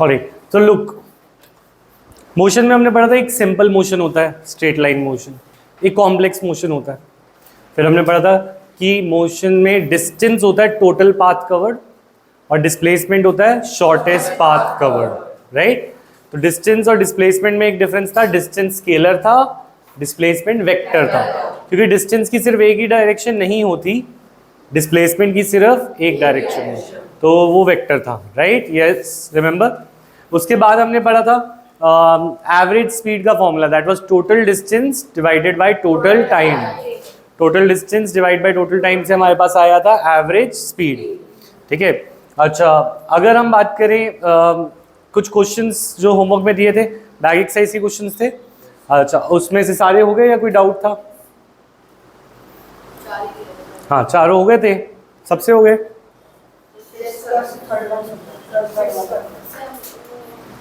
Alright, तो look, motion में हमने पढ़ा था एक सिंपल मोशन होता है स्ट्रेट लाइन मोशन, एक कॉम्प्लेक्स मोशन होता है। फिर हमने पढ़ा था कि मोशन में डिस्टेंस होता है टोटल पाथ कवर्ड और डिस्प्लेसमेंट होता है शॉर्टेस्ट पाथ कवर्ड, राइट। तो डिस्टेंस और डिस्प्लेसमेंट में एक डिफरेंस था, डिस्टेंस स्केलर था, डिस्प्लेसमेंट वेक्टर था, क्योंकि डिस्टेंस की सिर्फ एक ही डायरेक्शन नहीं होती, डिस्प्लेसमेंट की सिर्फ एक डायरेक्शन है, तो वो वेक्टर था, राइट, यस रिमेंबर। उसके बाद हमने पढ़ा था एवरेज स्पीड का formula, that was total distance divided by total time. Total distance divide by total time से हमारे पास आया था एवरेज स्पीड, ठीक है। अच्छा, अगर हम बात करें कुछ क्वेश्चंस जो होमवर्क में दिए थे, बैग एक्सरसाइज के क्वेश्चंस थे, अच्छा उसमें से सारे हो गए या कोई डाउट था? हाँ, चारों हो गए थे, सबसे हो गए।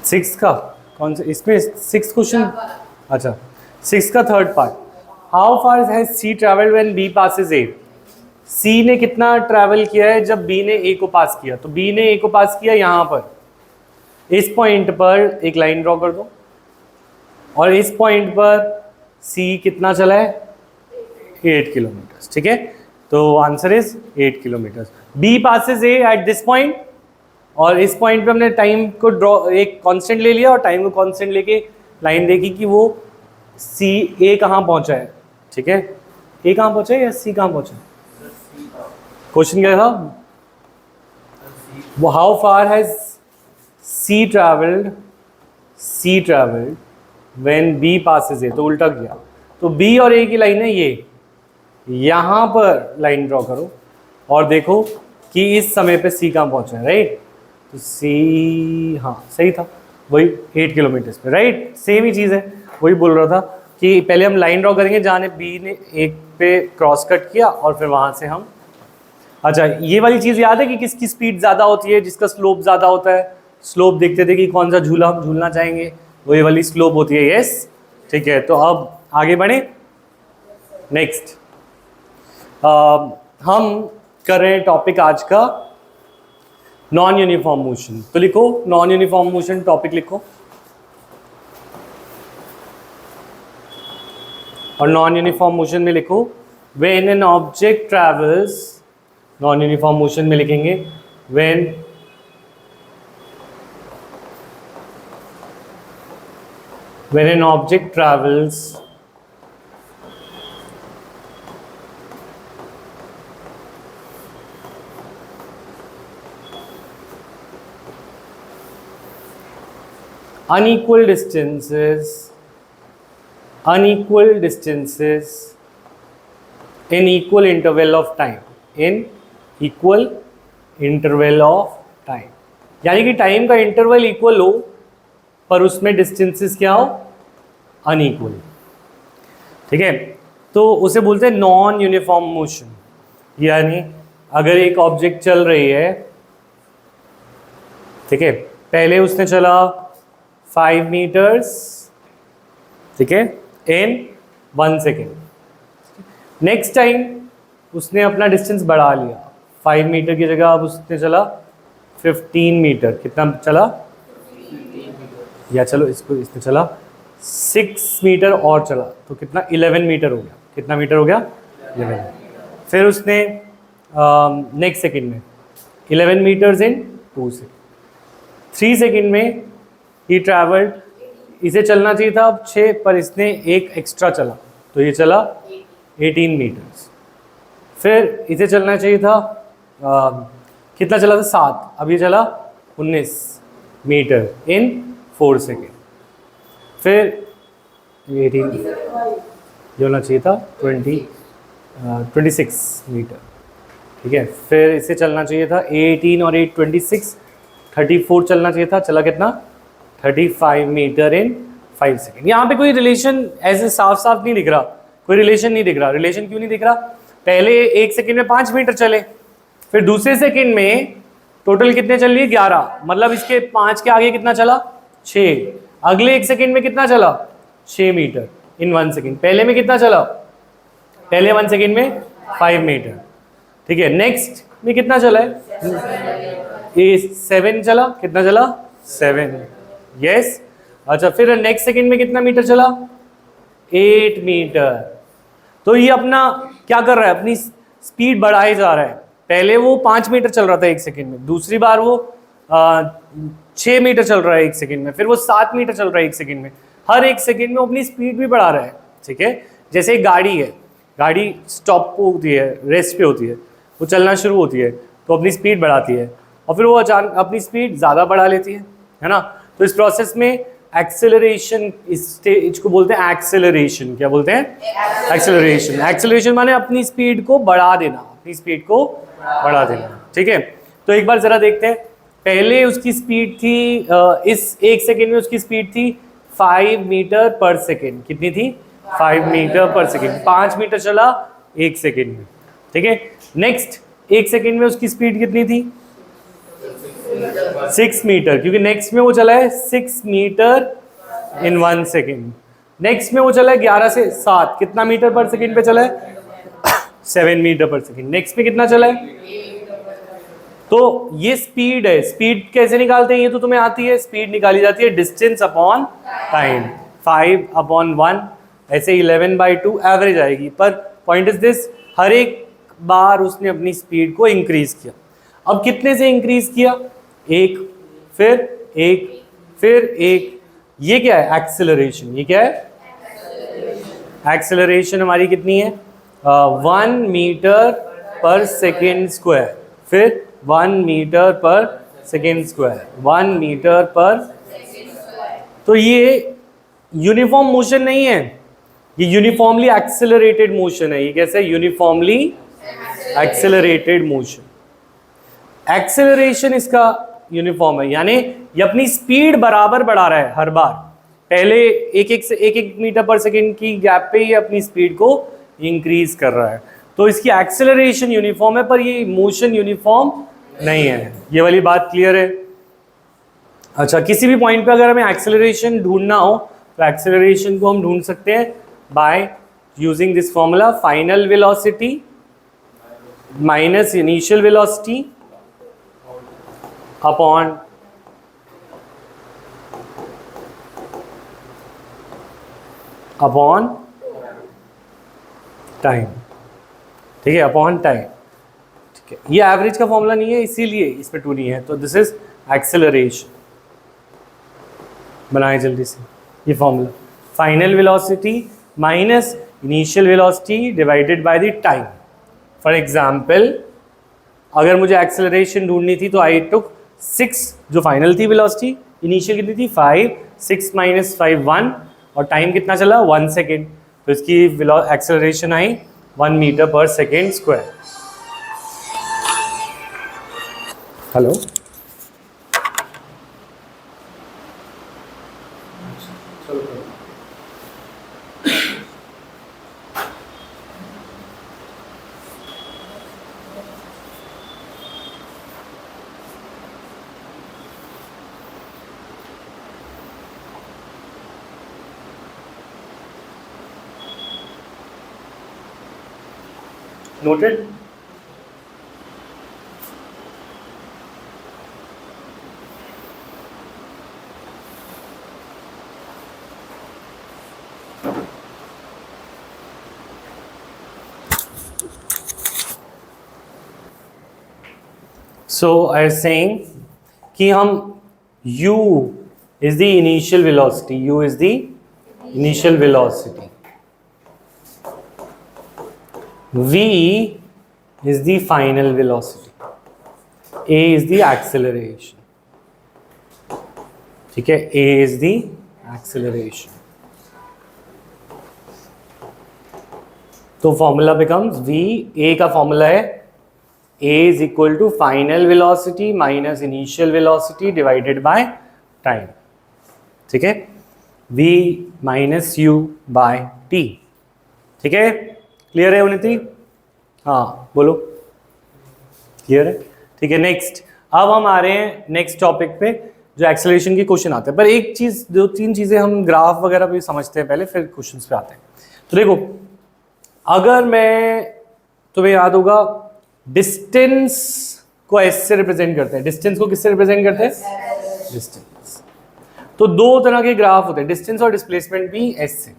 6 का कौन से, इसमें 6 क्वेश्चन, अच्छा 6 का third part, how far has C travelled when B passes A. C ने कितना ट्रैवल किया है जब बी ने ए को पास किया? तो बी ने ए को पास किया यहाँ पर, इस पॉइंट पर एक लाइन ड्रॉ कर दो, और इस पॉइंट पर सी कितना चला है? 8 किलोमीटर, ठीक है। तो answer is 8 kilometre. B passes A at this point, और इस पॉइंट पे हमने टाइम को ड्रॉ एक कांस्टेंट ले लिया और टाइम को कांस्टेंट लेके लाइन देखी कि वो सी ए कहाँ पहुंचा है, ठीक है। ए कहाँ पहुंचा है या सी कहाँ पहुंचा है? क्वेश्चन क्या था? वो how far has C travelled when B passes A, तो उल्टा किया, तो बी और ए की लाइन है ये, यहाँ पर लाइन ड्रॉ करो और देखो कि इस समय पे सी कहाँ पहुंचा है, राइट। तो सी, हाँ सही था, वही 8 किलोमीटर पे, राइट, सेम ही चीज़ है। वही बोल रहा था कि पहले हम लाइन ड्रॉ करेंगे जहाँ बी ने एक पे क्रॉस कट किया और फिर वहाँ से हम, अच्छा ये वाली चीज़ याद है कि किसकी स्पीड ज़्यादा होती है? जिसका स्लोप ज़्यादा होता है। स्लोप देखते थे कि कौन सा झूला हम झूलना चाहेंगे, वही वाली स्लोप होती है, यस, ठीक है। तो अब आगे बढ़े, नेक्स्ट हम कर रहे हैं टॉपिक आज का नॉन यूनिफॉर्म मोशन। तो लिखो नॉन यूनिफॉर्म मोशन, टॉपिक लिखो, और नॉन यूनिफॉर्म मोशन में लिखो when an object travels, non uniform motion में लिखेंगे when an object travels unequal distances in equal interval of time, यानी कि टाइम का इंटरवल इक्वल हो पर उसमें डिस्टेंसेस क्या हो? अनइक्वल, ठीक है। तो उसे बोलते हैं नॉन यूनिफॉर्म मोशन। यानी अगर एक ऑब्जेक्ट चल रही है, ठीक है, पहले उसने चला 5 मीटर्स, ठीक है, इन 1 सेकेंड, नेक्स्ट टाइम उसने अपना डिस्टेंस बढ़ा लिया, 5 मीटर की जगह अब उसने चला 15 मीटर, कितना चला? या चलो इसको, इसने चला 6 मीटर और चला, तो कितना? 11 मीटर हो गया। कितना मीटर हो गया? 11। फिर उसने नेक्स्ट सेकेंड में 11 मीटर्स इन 2 सेकेंड, 3 सेकेंड में ही ट्रैवल्ड, इसे चलना चाहिए था अब 6, पर इसने एक एक्स्ट्रा चला, तो ये चला 18 मीटर्स। फिर इसे चलना चाहिए था कितना चला था? 7, अब ये चला 19 मीटर इन 4 सेकेंड। फिर 18, ये होना चाहिए था 26 मीटर, ठीक है। फिर इसे चलना चाहिए था 18 और 8 26, 34 चलना चाहिए था, चला कितना? 35 मीटर इन 5 सेकेंड। यहाँ पे कोई रिलेशन ऐसे साफ साफ नहीं दिख रहा, कोई रिलेशन नहीं दिख रहा। रिलेशन क्यों नहीं दिख रहा? पहले 1 सेकेंड में 5 मीटर चले, फिर दूसरे सेकेंड में टोटल कितने चल लिए? 11, मतलब इसके 5 के आगे कितना चला? 6। अगले 1 सेकेंड में कितना चला? 6 मीटर इन 1 सेकेंड। पहले में कितना चला? पहले 1 सेकेंड में 5 मीटर, ठीक है। नेक्स्ट में कितना चला है? 7 चला, कितना चला? 7, यस। अच्छा, फिर नेक्स्ट सेकंड में कितना मीटर चला? 8 मीटर। तो ये अपना क्या कर रहा है, अपनी स्पीड बढ़ाए जा रहा है। पहले वो 5 मीटर चल रहा था 1 सेकंड में, दूसरी बार वो 6 मीटर चल रहा है 1 सेकंड में, फिर वो 7 मीटर चल रहा है 1 सेकंड में। हर 1 सेकंड में वो अपनी स्पीड भी बढ़ा रहा है, ठीक है। जैसे एक गाड़ी है, गाड़ी स्टॉप होती है, रेस्ट पे होती है, वो चलना शुरू होती है तो अपनी स्पीड बढ़ाती है और फिर वो अचानक अपनी स्पीड ज़्यादा बढ़ा लेती है ना। तो इस प्रोसेस में एक्सेलरेशन, इस स्टेज को बोलते हैं एक्सेलरेशन। क्या बोलते हैं? एक्सेलरेशन। एक्सेलरेशन माने अपनी स्पीड को बढ़ा देना, अपनी स्पीड को बढ़ा देना, ठीक है। तो एक बार ज़रा देखते हैं, पहले उसकी स्पीड थी इस 1 सेकेंड में उसकी स्पीड थी 5 मीटर पर सेकेंड। कितनी थी? 5 मीटर पर सेकेंड। 5 मीटर चला 1 सेकेंड में, ठीक है। नेक्स्ट 1 सेकेंड में उसकी स्पीड कितनी थी? 6 मीटर, क्योंकि नेक्स्ट में वो चला है 6 मीटर इन 1 सेकेंड। नेक्स्ट में वो चला है 11 से 7, कितना मीटर पर सेकेंड पे चला है? 7 मीटर पर सेकेंड। नेक्स्ट में कितना चला है? तो ये स्पीड है। स्पीड कैसे निकालते हैं ये तो तुम्हें आती है। स्पीड निकाली जाती है डिस्टेंस अपॉन टाइम, 5/1, ऐसे 11/2 एवरेज आएगी। पर पॉइंट इज दिस, हर एक बार उसने अपनी स्पीड को इंक्रीज किया। अब कितने से इंक्रीज किया? 1, फिर 1, फिर 1। ये क्या है? एक्सेलरेशन। ये क्या है? एक्सेलरेशन हमारी कितनी है? 1 मीटर पर सेकेंड स्क्वायर, फिर 1 मीटर पर सेकेंड स्क्वायर, 1 मीटर पर। तो ये यूनिफॉर्म मोशन नहीं है, ये यूनिफॉर्मली एक्सेलरेटेड मोशन है। ये कैसे? Uniformly accelerated motion. एक्सेलरेशन इसका यूनिफॉर्म है, यानी ये अपनी स्पीड बराबर बढ़ा रहा है हर बार। पहले 1 मीटर पर सेकेंड की गैप पे ये अपनी स्पीड को इंक्रीज कर रहा है। तो इसकी एक्सेलरेशन यूनिफॉर्म है, पर ये मोशन यूनिफॉर्म नहीं है। ये वाली बात क्लियर है? अच्छा, किसी भी पॉइंट पे अगर हमें एक्सेलरेशन ढूंढना हो तो एक्सेलरेशन को हम ढूंढ सकते हैं by using this formula, final velocity minus initial velocity upon time, ठीक है, अपॉन टाइम, ठीक है। ये एवरेज का फॉर्मूला नहीं है, इसीलिए इसमें 2 नहीं है। तो दिस इज एक्सेलरेशन। बनाए जल्दी से ये formula, final velocity minus initial velocity divided by the time. For example, अगर मुझे एक्सेलरेशन ढूंढनी थी तो आई टुक 6, जो फाइनल थी वेलोसिटी, इनिशियल कितनी थी 5, 6 - 5 1, और टाइम कितना चला 1 सेकेंड। तो इसकी एक्सेलरेशन आई 1 मीटर पर second square. Hello, noted? So I was saying कि हम u is the initial velocity, u is the initial velocity, v is the final velocity, a is the acceleration, ठीक है, a is the acceleration. तो formula becomes v, a का formula है a is equal to final velocity minus initial velocity divided by time, ठीक है, v minus u by t, ठीक है। Clear है उन्नति? हाँ बोलो, क्लियर है, ठीक है। नेक्स्ट, अब हम आ रहे हैं नेक्स्ट टॉपिक पे, जो एक्सेलरेशन की क्वेश्चन आते हैं। पर एक चीज, 2-3 चीजें हम ग्राफ वगैरह भी समझते हैं पहले, फिर क्वेश्चंस पे आते हैं। तो देखो, अगर मैं, तुम्हें याद होगा, डिस्टेंस को एस से रिप्रेजेंट करते हैं। डिस्टेंस को किससे रिप्रेजेंट करते हैं? डिस्टेंस। तो दो तरह के ग्राफ होते हैं, डिस्टेंस और डिस्प्लेसमेंट भी ऐसे,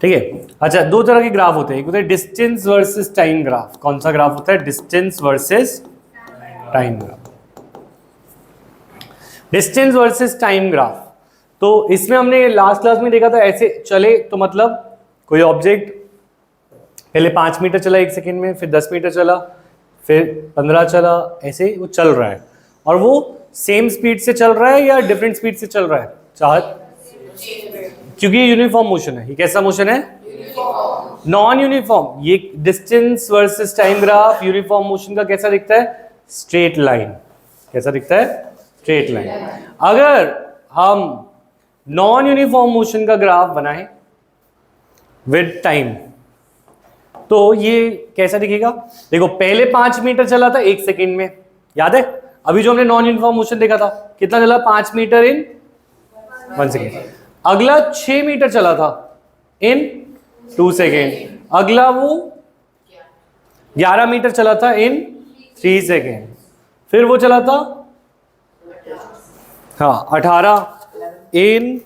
ठीक है। अच्छा, दो तरह के ग्राफ होते हैं, एक होता है डिस्टेंस वर्सेस टाइम ग्राफ। कौन सा ग्राफ होता है? Distance versus time graph. Distance versus time graph, तो इसमें हमने लास्ट क्लास में देखा था ऐसे चले, तो मतलब कोई ऑब्जेक्ट पहले 5 मीटर चला 1 सेकेंड में, फिर 10 मीटर चला, फिर 15 चला, ऐसे वो चल रहा है। और वो सेम स्पीड से चल रहा है या डिफरेंट स्पीड से चल रहा है? चाहत, क्योंकि ये यूनिफॉर्म मोशन है। ये कैसा मोशन है? Non uniform. ये distance versus time graph uniform motion का कैसा दिखता है? Straight line. कैसा दिखता है? Straight line. अगर हम नॉन यूनिफॉर्म मोशन का ग्राफ बनाएं विद टाइम, तो ये कैसा दिखेगा? देखो, पहले 5 मीटर चला था 1 सेकेंड में, याद है? अभी जो हमने नॉन यूनिफॉर्म मोशन देखा था, कितना चला? 5 मीटर इन 1 सेकेंड। अगला 6 मीटर चला था इन 2 सेकेंड। अगला वो 11 मीटर चला था इन 3 सेकेंड। फिर वो चला था 18 इन,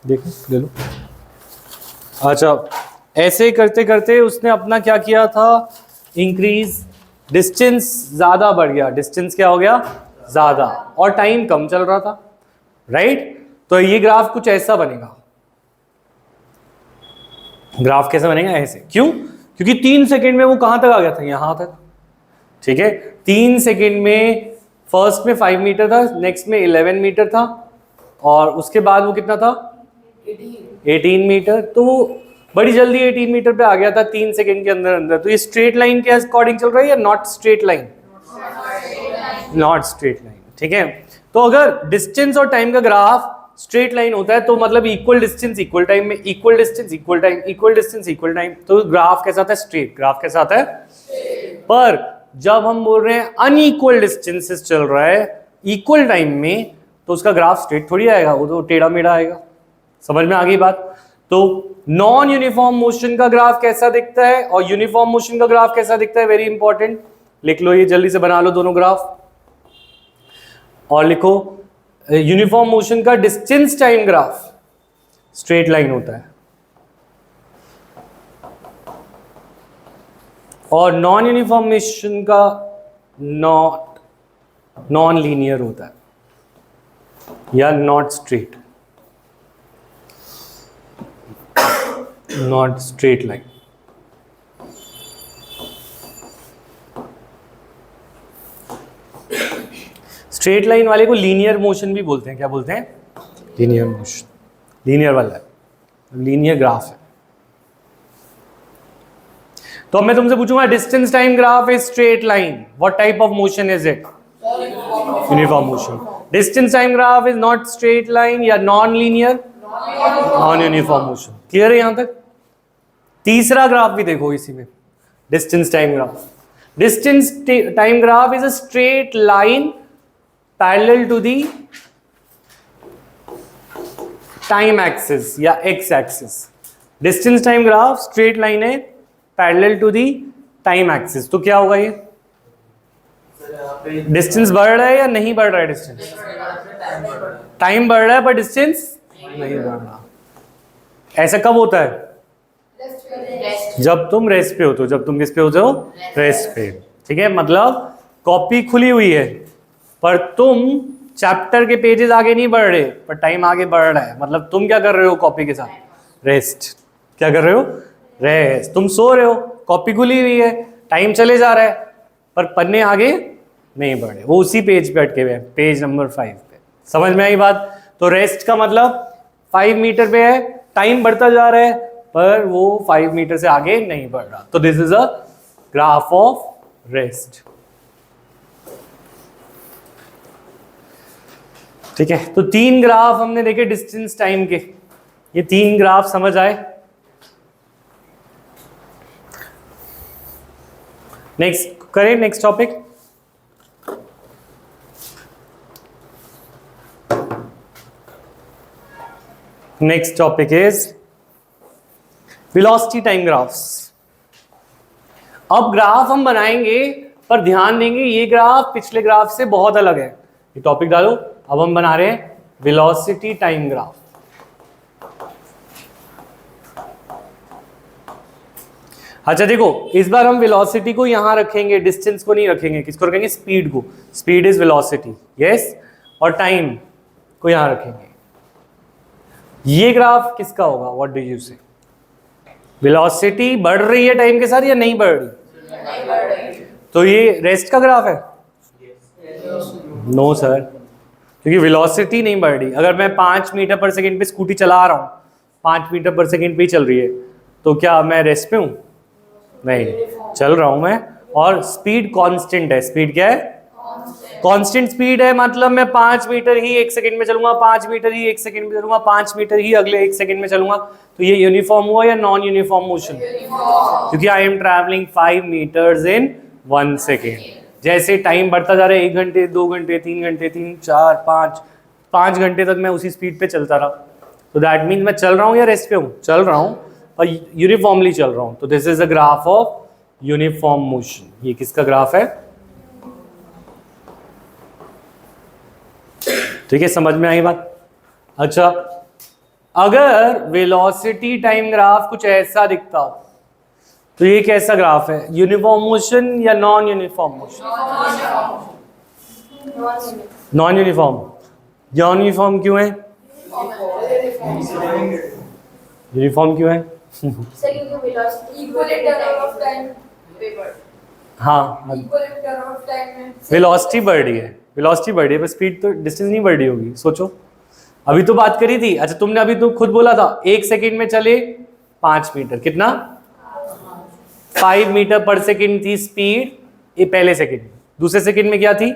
देखो ले लो। अच्छा, ऐसे करते करते उसने अपना क्या किया था? इंक्रीज, डिस्टेंस ज्यादा बढ़ गया। डिस्टेंस क्या हो गया? ज्यादा, और टाइम कम चल रहा था, राइट? तो ये ग्राफ कुछ ऐसा बनेगा। ग्राफ कैसा बनेगा? ऐसे। क्यों? क्योंकि 3 सेकेंड में वो कहां तक आ गया था? यहां तक, ठीक है। 3 सेकेंड में फर्स्ट में 5 मीटर था, नेक्स्ट में 11 मीटर था, और उसके बाद वो कितना था? 18 मीटर। तो वो बड़ी जल्दी 18 मीटर पे आ गया था 3 सेकेंड के अंदर अंदर। तो ये स्ट्रेट लाइन के अकॉर्डिंग चल रहा है या not straight line? Not straight line, ठीक है। तो अगर डिस्टेंस और टाइम का ग्राफ स्ट्रेट लाइन होता है, तो मतलब इक्वल डिस्टेंस इक्वल टाइम में, equal distance equal time, equal distance equal time, तो ग्राफ कैसा आता है? स्ट्रेट। ग्राफ कैसा आता है? पर जब हम बोल रहे हैं अनइक्वल डिस्टेंसेस चल रहा है इक्वल टाइम में, तो उसका ग्राफ स्ट्रेट थोड़ी आएगा, वो तो टेढ़ा मेढ़ा आएगा। समझ में आ गई बात? तो नॉन यूनिफॉर्म मोशन का ग्राफ कैसा दिखता है और यूनिफॉर्म मोशन का ग्राफ कैसा दिखता है? Very important. लिख लो, ये जल्दी से बना लो दोनों ग्राफ, और लिखो यूनिफॉर्म मोशन का distance time graph straight line होता है, और नॉन यूनिफॉर्म मोशन का नॉन लीनियर होता है या not straight, not straight line. Straight line वाले को लीनियर मोशन भी बोलते हैं। क्या बोलते हैं? Linear motion. लीनियर वाला है, लीनियर ग्राफ है। तो अब मैं तुमसे पूछूंगा, distance time graph is straight line, what type of motion is it? Uniform motion. Distance time graph is not straight line या non linear, non uniform motion. Clear है यहां तक? तीसरा ग्राफ भी देखो इसी में, distance time graph. Distance time graph is a straight line parallel to the time axis या X axis. Distance time graph straight line है parallel to the time axis. तो क्या होगा? ये डिस्टेंस बढ़ रहा है या नहीं बढ़ रहा है? डिस्टेंस, टाइम बढ़ रहा है पर डिस्टेंस नहीं बढ़ रहा। ऐसा कब होता है? जब तुम रेस्ट पे होते हो। जब तुम किस पे होते हो? रेस्ट पे, ठीक है। मतलब कॉपी खुली हुई है पर तुम चैप्टर के पेजेस आगे नहीं बढ़ रहे, पर टाइम आगे बढ़ रहा है। मतलब तुम क्या कर रहे हो कॉपी के साथ? रेस्ट। क्या कर रहे हो? रेस्ट। तुम सो रहे हो, कॉपी खुली हुई है, टाइम चले जा रहा है, पर पन्ने आगे नहीं बढ़े, वो उसी पेज पे अटके हुए हैं, पेज नंबर 5 पे। समझ में आई बात? तो रेस्ट का मतलब 5 मीटर पे है, टाइम बढ़ता जा रहा है पर वो 5 मीटर से आगे नहीं बढ़ रहा। तो this is a graph of rest, ठीक है। तो 3 ग्राफ हमने देखे डिस्टेंस टाइम के। ये 3 ग्राफ समझ आए? नेक्स्ट करें, next topic. Next topic is velocity time graphs. अब ग्राफ हम बनाएंगे पर ध्यान देंगे ये ग्राफ पिछले ग्राफ से बहुत अलग है। ये टॉपिक डालो। अब हम बना रहे हैं वेलोसिटी टाइम ग्राफ। अच्छा देखो, इस बार हम वेलोसिटी को यहां रखेंगे, डिस्टेंस को नहीं रखेंगे। किसको रखेंगे? स्पीड को। Speed is velocity, yes. और टाइम को यहां रखेंगे। ये ग्राफ किसका होगा? व्हाट डू यू से? वेलोसिटी बढ़ रही है टाइम के साथ या नहीं बढ़ रही? नहीं बढ़ रही। तो ये रेस्ट का ग्राफ है? नो सर, क्योंकि वेलोसिटी नहीं बढ़ रही। अगर मैं 5 मीटर पर सेकेंड पे स्कूटी चला रहा हूँ, 5 मीटर पर सेकेंड पे ही चल रही है, तो क्या मैं रेस्ट पे हूँ? नहीं, चल रहा हूँ मैं। और स्पीड कांस्टेंट है। स्पीड क्या है? कांस्टेंट स्पीड है। मतलब मैं 5 मीटर ही 1 सेकंड में चलूंगा, 5 मीटर ही 1 सेकंड में चलूंगा, 5 मीटर ही अगले 1 सेकंड में चलूंगा। तो ये यूनिफॉर्म हुआ या नॉन यूनिफॉर्म मोशन? क्योंकि I am travelling 5 metres in 1 second. जैसे टाइम बढ़ता जा रहा है, 1 घंटे, 2 घंटे, 3 घंटे, 3, 4, 5 घंटे तक मैं उसी स्पीड पे चलता रहा, तो दैट मीन्स मैं चल रहा हूँ या रेस्ट पे हूँ? चल रहा हूँ और यूनिफॉर्मली चल रहा हूँ। तो this is a graph of uniform motion. ये किसका ग्राफ है? ठीक है, समझ में आई बात? अच्छा, अगर वेलोसिटी टाइम ग्राफ कुछ ऐसा दिखता हो तो ये कैसा ग्राफ है? यूनिफॉर्म मोशन या non uniform motion? Non uniform. Non uniform क्यों है? यूनिफॉर्म क्यों है? हाँ, वेलोसिटी बढ़ रही है। वेलोसिटी बढ़ रही है, पर स्पीड तो, डिस्टेंस नहीं बढ़ रही होगी। सोचो, अभी तो बात करी थी। अच्छा, तुमने अभी तो खुद बोला था 1 सेकेंड में चले 5 मीटर। कितना? 5 मीटर पर सेकेंड थी स्पीड ये पहले सेकेंड में। दूसरे सेकेंड में क्या थी?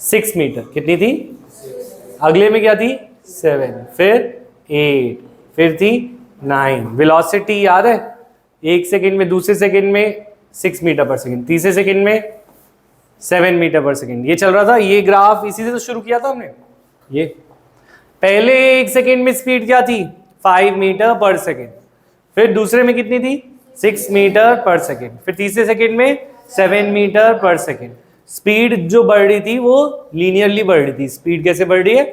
6 मीटर। कितनी थी? अगले में क्या थी? 7, फिर 8, फिर थी 9। वेलोसिटी याद है? 1 सेकेंड में, दूसरे सेकेंड में 6 मीटर पर सेकेंड, तीसरे सेकेंड में 7 मीटर पर सेकेंड। ये चल रहा था। ये ग्राफ इसी से तो शुरू किया था हमने। ये पहले 1 सेकेंड में स्पीड क्या थी? 5 मीटर पर सेकेंड। फिर दूसरे में कितनी थी? 6 मीटर पर सेकेंड। फिर तीसरे सेकेंड में 7 मीटर पर सेकेंड। स्पीड जो बढ़ रही थी वो लीनियरली बढ़ रही थी। स्पीड कैसे बढ़ रही है?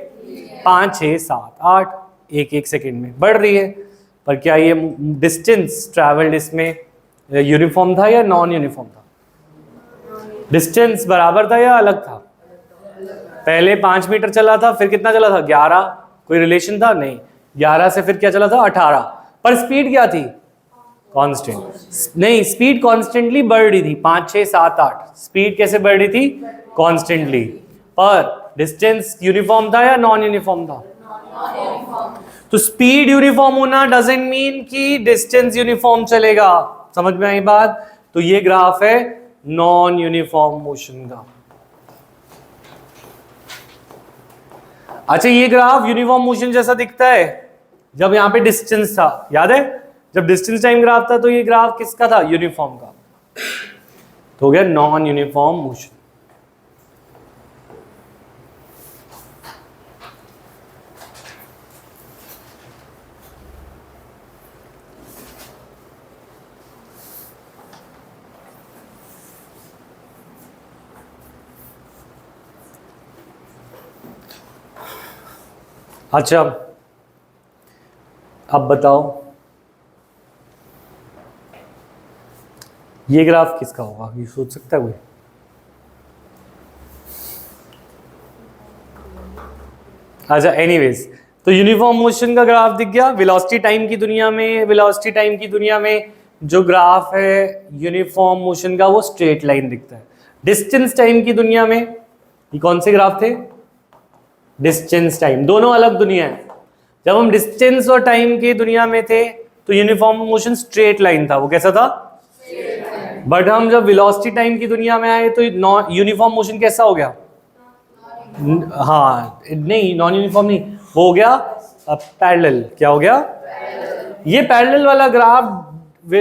5, 6, 7, 8 1 सेकेंड में बढ़ रही है। पर क्या ये डिस्टेंस ट्रैवल्ड इसमें यूनिफॉर्म था या नॉन यूनिफॉर्म था? डिस्टेंस बराबर था या अलग था? पहले 5 मीटर चला था, फिर कितना चला था? 11। कोई रिलेशन था? नहीं। 11 से फिर क्या चला था? 18। पर स्पीड क्या थी? कांस्टेंट। नहीं, स्पीड कॉन्स्टेंटली बढ़ रही थी। 5, 6, 7, 8 स्पीड कैसे बढ़ रही थी? कॉन्स्टेंटली। पर डिस्टेंस यूनिफॉर्म था या नॉन यूनिफॉर्म था? तो स्पीड यूनिफॉर्म होना डजंट मीन कि डिस्टेंस यूनिफॉर्म चलेगा। समझ में आई बात? तो ये ग्राफ है नॉन यूनिफॉर्म मोशन का। अच्छा, ये ग्राफ यूनिफॉर्म मोशन जैसा दिखता है जब यहां पे डिस्टेंस था। याद है? जब डिस्टेंस टाइम ग्राफ था तो ये ग्राफ किसका था? यूनिफॉर्म का। तो हो गया नॉन यूनिफॉर्म मोशन। अच्छा, अब बताओ ये ग्राफ किसका होगा? ये सोच सकता है कोई? अच्छा, एनीवेज, तो यूनिफॉर्म मोशन का ग्राफ दिख गया। वेलोसिटी टाइम की दुनिया में, वेलोसिटी टाइम की दुनिया में जो ग्राफ है यूनिफॉर्म मोशन का वो स्ट्रेट लाइन दिखता है। डिस्टेंस टाइम की दुनिया में ये कौन से ग्राफ थे? Distance time. दोनों अलग दुनिया है। जब हम डिस्टेंस और टाइम की दुनिया में थे तो यूनिफॉर्म मोशन स्ट्रेट लाइन था। वो कैसा था? बट हम जब वेलोसिटी टाइम की दुनिया में आए तो यूनिफॉर्म मोशन कैसा हो गया? हाँ, नहीं, नॉन यूनिफॉर्म नहीं, वो हो गया पैरेलल। क्या हो गया? ये पैरेलल वाला ग्राफ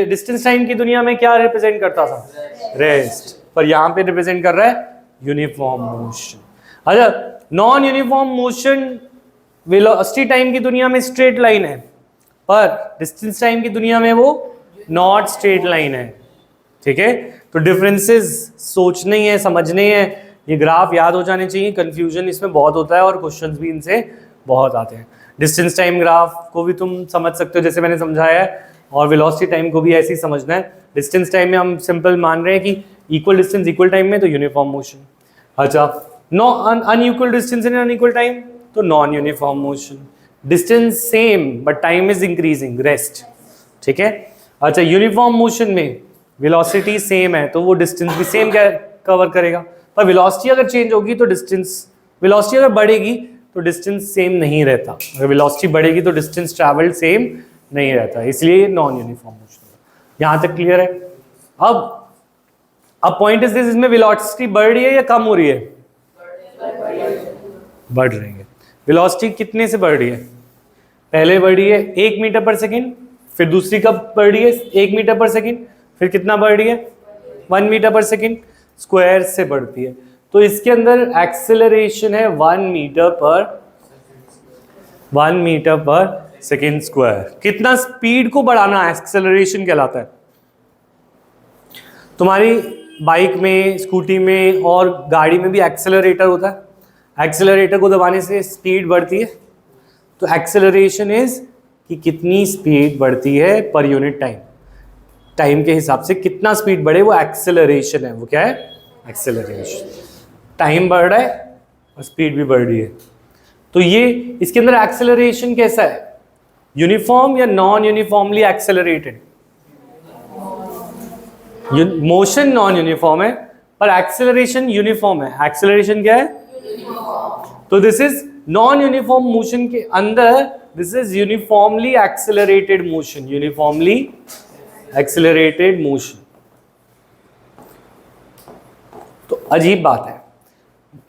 डिस्टेंस टाइम की दुनिया में क्या रिप्रेजेंट करता था? रेस्ट। पर यहां पे रिप्रेजेंट कर रहा है यूनिफॉर्म मोशन। अच्छा, non uniform motion velocity time की दुनिया में स्ट्रेट लाइन है, पर डिस्टेंस टाइम की दुनिया में वो नॉट स्ट्रेट लाइन है। ठीक है? तो डिफरेंसेस सोचने ही है, समझने ही है, ये ग्राफ याद हो जाने चाहिए। कंफ्यूजन इसमें बहुत होता है और क्वेश्चंस भी इनसे बहुत आते हैं। डिस्टेंस टाइम ग्राफ को भी तुम समझ सकते हो जैसे मैंने समझाया है, और वेलोसिटी टाइम को भी ऐसे ही समझना है। डिस्टेंस टाइम में हम सिंपल मान रहे हैं कि इक्वल डिस्टेंस इक्वल टाइम में तो यूनिफॉर्म मोशन। अच्छा, no unequal distance in unequal time तो non uniform motion. Distance same but time is increasing, rest. ठीक है। अच्छा, यूनिफॉर्म मोशन में वेलोसिटी सेम है तो वो डिस्टेंस भी सेम कवर करेगा, पर वेलोसिटी अगर चेंज होगी तो डिस्टेंस, वेलोसिटी अगर बढ़ेगी तो डिस्टेंस सेम नहीं रहता। अगर वेलोसिटी बढ़ेगी तो डिस्टेंस ट्रैवल्ड सेम नहीं रहता, इसलिए नॉन यूनिफॉर्म मोशन। यहां तक क्लियर है? अब पॉइंट इज दिस, इसमें वेलोसिटी बढ़ रही है या कम हो रही है? बढ़ रही है। वेलोसिटी कितने से बढ़ रही है? पहले बढ़ रही है 1 मीटर पर सेकेंड, फिर दूसरी कब बढ़ रही है? 1 मीटर पर सेकेंड, फिर कितना बढ़ रही है? 1 मीटर पर सेकेंड स्क्वायर से बढ़ती है। तो इसके अंदर एक्सेलरेशन है 1 मीटर पर सेकेंड स्क्वायर। कितना स्पीड को बढ़ाना एक्सेलरेशन कहलाता है। तुम्हारी बाइक में, स्कूटी में और गाड़ी में भी एक्सेलरेटर होता है। एक्सेलरेटर को दबाने से स्पीड बढ़ती है। तो एक्सेलरेशन इज कि कितनी स्पीड बढ़ती है पर यूनिट टाइम, टाइम के हिसाब से कितना स्पीड बढ़े वो एक्सेलरेशन है। वो क्या है? एक्सेलरेशन। टाइम बढ़ रहा है और स्पीड भी बढ़ रही है। तो ये इसके अंदर एक्सेलरेशन कैसा है? यूनिफॉर्म या non uniformly accelerated? Motion non uniform है पर एक्सेलरेशन यूनिफॉर्म है। एक्सेलरेशन क्या है? तो this is non uniform motion के अंदर this is uniformly accelerated motion. Uniformly accelerated motion. तो अजीब बात है,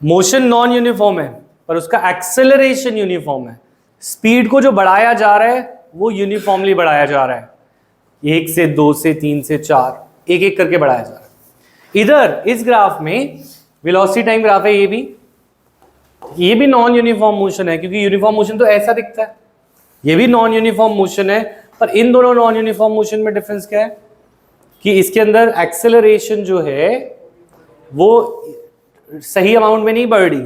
मोशन नॉन यूनिफॉर्म है पर उसका एक्सेलरेशन यूनिफॉर्म है। स्पीड को जो बढ़ाया जा रहा है वो यूनिफॉर्मली बढ़ाया जा रहा है। 1 से 2 से 3 से 4 एक एक करके बढ़ाया जा रहा है। इधर इस ग्राफ में वेलोसिटी टाइम ग्राफ है, ये भी नॉन यूनिफॉर्म मोशन है, क्योंकि यूनिफॉर्म मोशन तो ऐसा दिखता है। ये भी नॉन यूनिफॉर्म मोशन है, पर इन दोनों नॉन यूनिफॉर्म मोशन में डिफरेंस क्या है कि इसके अंदर एक्सेलरेशन जो है वो सही अमाउंट में नहीं बढ़ रही।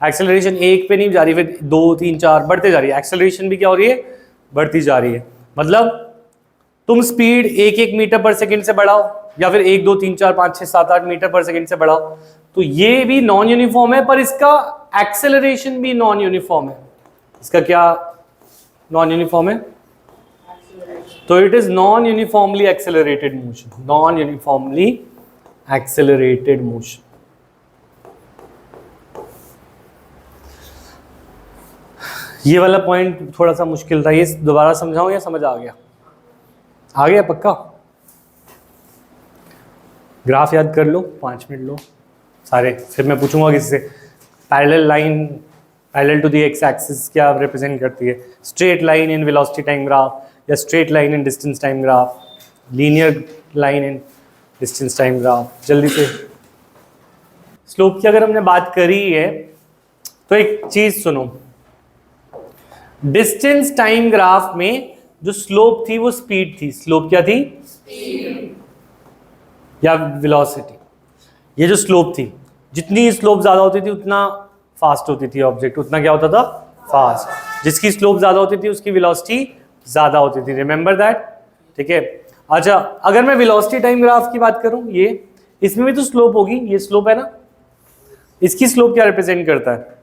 एक्सेलरेशन 1 पे नहीं जा रही, फिर 2 3 4 बढ़ते जा रही है। एक्सेलरेशन भी क्या हो रही है? बढ़ती जा रही है। मतलब तुम स्पीड 1 मीटर पर सेकेंड से बढ़ाओ या फिर 1 2 3 4 5 6 7 8 मीटर पर सेकेंड से बढ़ाओ, तो ये भी नॉन यूनिफॉर्म है पर इसका एक्सेलरेशन भी नॉन यूनिफॉर्म है। इसका क्या नॉन यूनिफॉर्म है? तो it is non uniformly accelerated motion. Non uniformly accelerated motion. ये वाला पॉइंट थोड़ा सा मुश्किल था, ये दोबारा समझाऊं या समझ आ गया? आ गया पक्का? ग्राफ याद कर लो, 5 मिनट लो सारे, फिर मैं पूछूंगा किसी से parallel line parallel to the X axis क्या रिप्रेजेंट करती है, straight line in velocity time graph या straight line in distance time graph, linear line in distance time graph. जल्दी से स्लोप की अगर हमने बात करी है तो एक चीज सुनो, डिस्टेंस टाइम ग्राफ में जो स्लोप थी वो स्पीड थी। स्लोप क्या थी? स्पीड या वेलोसिटी। ये जो स्लोप थी, जितनी स्लोप ज्यादा होती थी उतना फास्ट होती थी ऑब्जेक्ट, उतना क्या होता था? फास्ट। जिसकी स्लोप ज्यादा होती थी उसकी वेलोसिटी ज्यादा होती थी। Remember that. ठीक है। अच्छा, अगर मैं वेलोसिटी टाइम ग्राफ की बात करूं, ये इसमें भी तो स्लोप होगी। ये स्लोप है ना, इसकी स्लोप क्या रिप्रेजेंट करता है?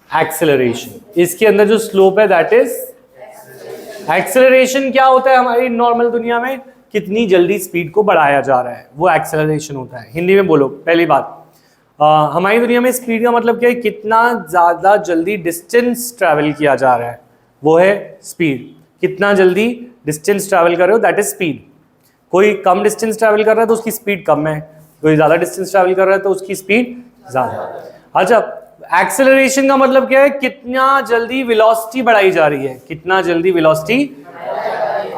एक्सेलरेशन। इसके अंदर जो स्लोप है दैट इज एक्सेलरेशन। क्या होता है हमारी नॉर्मल दुनिया में? कितनी जल्दी स्पीड को बढ़ाया जा रहा है, वो एक्सेलरेशन होता है। हिंदी में बोलो। पहली बात, हमारी दुनिया में स्पीड का मतलब क्या है? कितना ज़्यादा जल्दी डिस्टेंस ट्रैवल किया जा रहा है, वो है स्पीड। कितना जल्दी डिस्टेंस ट्रैवल कर रहे हो दैट इज स्पीड। कोई कम डिस्टेंस ट्रैवल कर रहा है तो उसकी स्पीड कम है, कोई ज़्यादा डिस्टेंस ट्रैवल कर रहा है तो उसकी स्पीड ज़्यादा। अच्छा, एक्सेलरेशन का मतलब क्या है? कितना जल्दी वेलोसिटी बढ़ाई जा रही है, कितना जल्दी वेलोसिटी।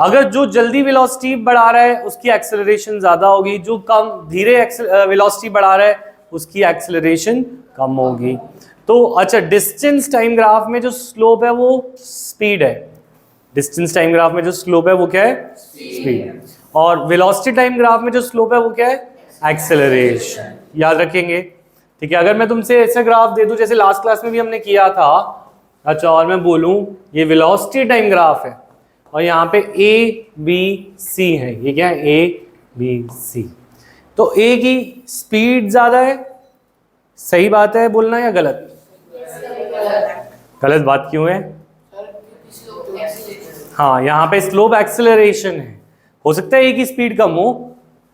अगर जो जल्दी वेलोसिटी बढ़ा रहा है उसकी एक्सेलरेशन ज्यादा होगी, जो कम धीरे वेलोसिटी बढ़ा रहा है उसकी एक्सेलरेशन कम होगी। तो अच्छा, डिस्टेंस टाइम ग्राफ में जो स्लोप है वो स्पीड है। डिस्टेंस टाइम ग्राफ में जो स्लोप है वो क्या है? स्पीड। और वेलोसिटी टाइम ग्राफ में जो स्लोप है वो क्या है? एक्सेलरेशन, याद रखेंगे। ठीक है, अगर मैं तुमसे ऐसा ग्राफ दे दूं जैसे लास्ट क्लास में भी हमने किया था, अच्छा, और मैं बोलूं ये वेलोसिटी टाइम ग्राफ है और यहाँ पे ए बी सी है, ये क्या है, ए बी सी, तो ए की स्पीड ज्यादा है, सही बात है बोलना या गलत? गलत बात क्यों है? हाँ, यहाँ पे स्लोप एक्सेलरेशन है, हो सकता है ए की स्पीड कम हो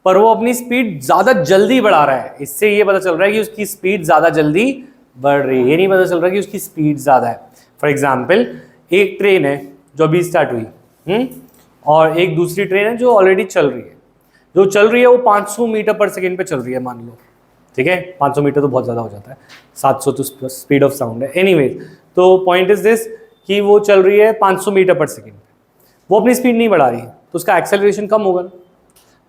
पर वो अपनी स्पीड ज्यादा जल्दी बढ़ा रहा है, इससे ये पता चल रहा है कि उसकी स्पीड ज्यादा जल्दी बढ़ रही है, ये नहीं पता चल रहा कि उसकी स्पीड ज्यादा है। फॉर एग्जाम्पल, एक ट्रेन है जो अभी स्टार्ट हुई, और एक दूसरी ट्रेन है जो ऑलरेडी चल रही है। जो चल रही है वो 500 मीटर पर सेकेंड पे चल रही है मान लो, ठीक है, 500 मीटर तो बहुत ज़्यादा हो जाता है, 700 तो स्पीड ऑफ साउंड है। एनीवेज, तो पॉइंट इज दिस कि वो चल रही है 500 मीटर पर सेकेंड, वो अपनी स्पीड नहीं बढ़ा रही है तो उसका एक्सेलरेशन कम होगा।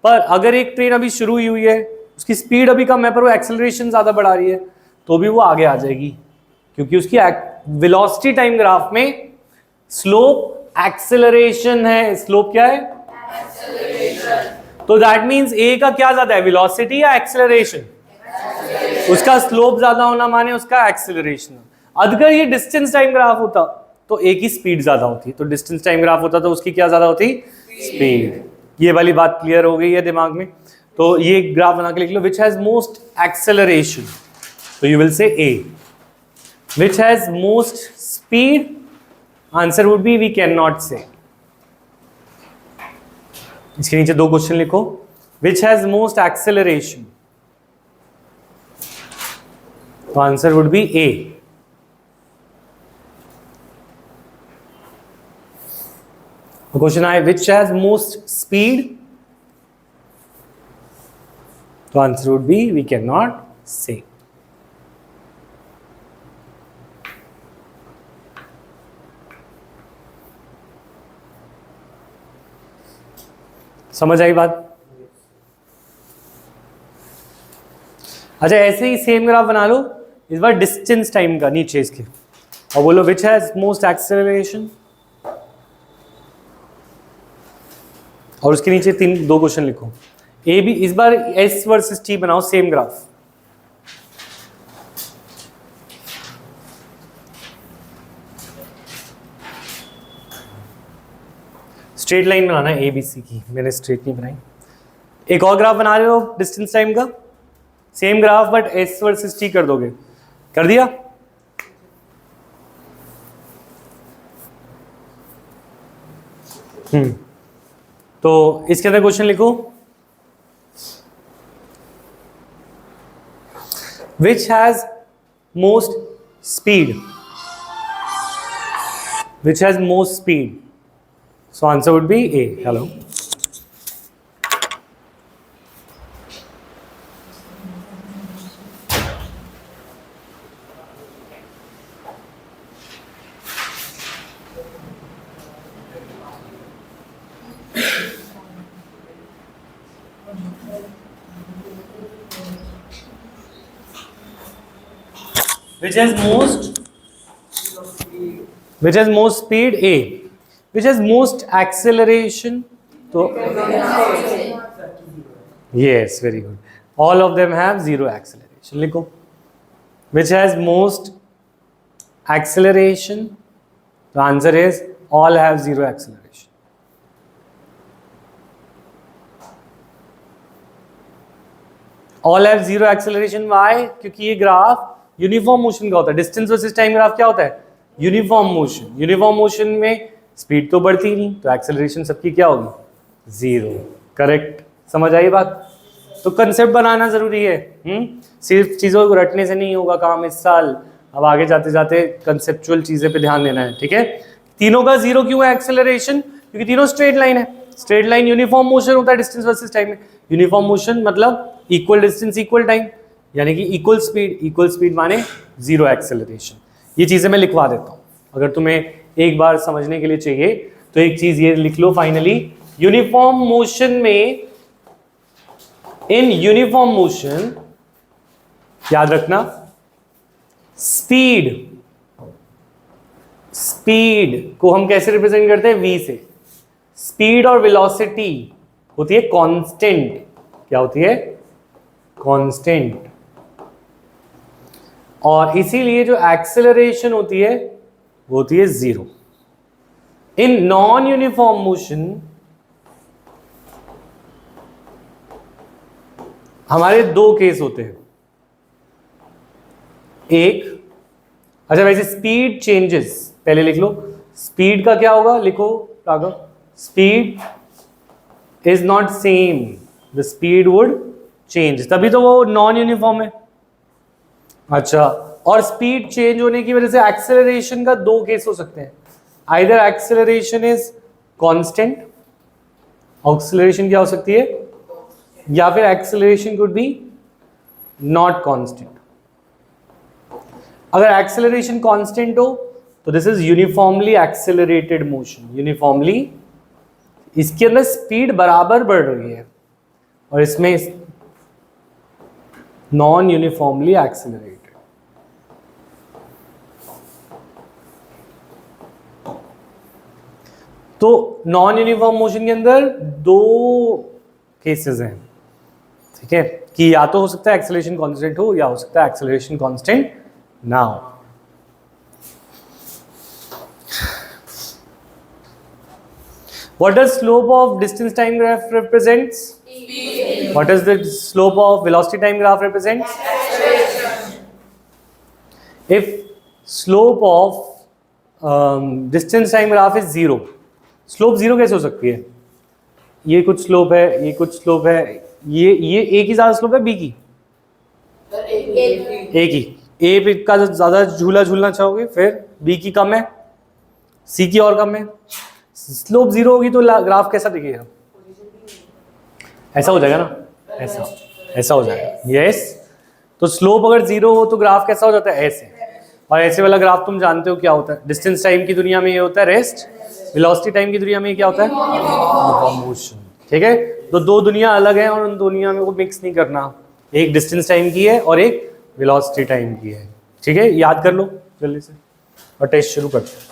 पर अगर एक ट्रेन अभी शुरू हुई है, उसकी स्पीड अभी कम है पर वो एक्सेलरेशन ज़्यादा बढ़ा रही है, तो भी वो आगे आ जाएगी, क्योंकि उसकी वेलोसिटी टाइम ग्राफ में स्लोप एक्सेलरेशन है। स्लोप क्या है? तो दैट मीन्स ए का क्या ज्यादा है, वेलोसिटी या एक्सेलरेशन? उसका स्लोप ज्यादा होना माने उसका एक्सेलरेशन। अगर ये डिस्टेंस टाइम ग्राफ होता तो ए की स्पीड ज्यादा होती, तो डिस्टेंस टाइम ग्राफ होता तो उसकी क्या ज्यादा होती? स्पीड। ये वाली बात क्लियर हो गई है दिमाग में? तो ये ग्राफ बना के लिख लो, विच हैज मोस्ट एक्सेलरेशन, तो you will say A. Which has most speed, answer would be we can not say. इसके नीचे दो क्वेश्चन लिखो, विच हैज मोस्ट एक्सेलरेशन, तो answer would be A. Question आए विच हैज मोस्ट स्पीड, तो answer would be we can not say. समझ आई बात? अच्छा, ऐसे ही सेम ग्राफ बना लो, इस बार डिस्टेंस टाइम का नीचे इसके, और बोलो विच हैज मोस्ट एक्सेलरेशन, और उसके नीचे दो क्वेश्चन लिखो। ए बी, इस बार एस वर्सेस टी बनाओ, सेम ग्राफ। स्ट्रेट लाइन बनाना है ए बी सी की, मैंने स्ट्रेट नहीं बनाई। एक और ग्राफ बना रहे हो डिस्टेंस टाइम का, same graph but S versus T कर दोगे। कर दिया? तो इसके अंदर क्वेश्चन लिखो, which has most speed, which has most speed, so answer would be A. Hello. Which has most speed? A. Which has most acceleration? So, yes, very good. All of them have zero acceleration. लिखो, which has most acceleration? The answer is all have zero acceleration. All have zero acceleration. Why? क्योंकि ये graph uniform motion का होता है। Distance versus time graph क्या होता है? Uniform motion. Uniform motion में स्पीड तो बढ़ती नहीं, तो एक्सेलरेशन सबकी क्या होगी? जीरो। करेक्ट, समझ आई बात? तो कंसेप्ट बनाना जरूरी है। सिर्फ चीज़ों को रटने से नहीं होगा काम इस साल, अब आगे जाते जाते कंसेप्चुअल चीज़ें पे ध्यान देना है, ठीक है? तीनों का जीरो क्यों है एक्सेलरेशन? क्योंकि तीनों स्ट्रेट लाइन है। स्ट्रेट लाइन यूनिफॉर्म मोशन होता है डिस्टेंस वर्सेस टाइम में। यूनिफॉर्म मोशन मतलब इक्वल डिस्टेंस इक्वल टाइम, यानी कि इक्वल स्पीड। इक्वल स्पीड माने जीरो एक्सेलरेशन। ये चीज़ें मैं लिखवा देता हूँ, अगर तुम्हें एक बार समझने के लिए चाहिए तो एक चीज ये लिख लो फाइनली, यूनिफॉर्म मोशन में, इन यूनिफॉर्म मोशन याद रखना, स्पीड को हम कैसे रिप्रेजेंट करते हैं? v से। स्पीड और वेलोसिटी होती है कांस्टेंट। क्या होती है? कांस्टेंट, और इसीलिए जो एक्सेलरेशन होती है वो होती है 0। इन नॉन यूनिफॉर्म मोशन हमारे दो केस होते हैं। एक, अच्छा वैसे स्पीड चेंजेस पहले लिख लो। स्पीड का क्या होगा, लिखो Raghav. Speed is not same, the speed would change, तभी तो वो नॉन यूनिफॉर्म है। अच्छा, और स्पीड चेंज होने की वजह से एक्सेलरेशन का दो केस हो सकते हैं। Either acceleration is constant, acceleration क्या हो सकती है, या फिर acceleration could be not constant. अगर एक्सेलरेशन कांस्टेंट हो तो this is uniformly accelerated motion. Uniformly, इसके अंदर स्पीड बराबर बढ़ रही है, और इसमें नॉन यूनिफॉर्मली एक्सेलरेटेड। तो नॉन यूनिफॉर्म मोशन के अंदर दो केसेस हैं, ठीक है, कि या तो हो सकता है एक्सेलरेशन कांस्टेंट हो, या हो सकता है एक्सेलरेशन कांस्टेंट ना हो। What does slope of distance time graph represents? What does the slope of velocity time graph represents? If slope of distance time graph is 0, slope 0 कैसे हो सकती है? ये कुछ स्लोप है, ये कुछ स्लोप है, ये ए की ज्यादा स्लोप है बी की? ए की। ए पे का ज्यादा झूला झूलना चाहोगे, फिर बी की कम है, सी की और कम है। स्लोप 0 होगी तो ग्राफ कैसा दिखेगा? ऐसा हो जाएगा ना, ऐसा हो जाएगा। यस, तो स्लोप अगर 0 हो तो ग्राफ कैसा हो जाता है? ऐसे। और ऐसे वाला ग्राफ तुम जानते हो क्या होता है? डिस्टेंस टाइम की दुनिया में ये होता है रेस्ट, वेलोसिटी टाइम की दुनिया में क्या होता है? मोशन। ठीक है, तो दो दुनिया अलग है और उन दुनिया में को मिक्स नहीं करना। एक डिस्टेंस टाइम की है और एक वेलोसिटी टाइम की है। ठीक है, याद कर लो जल्दी से और टेस्ट शुरू करते हैं।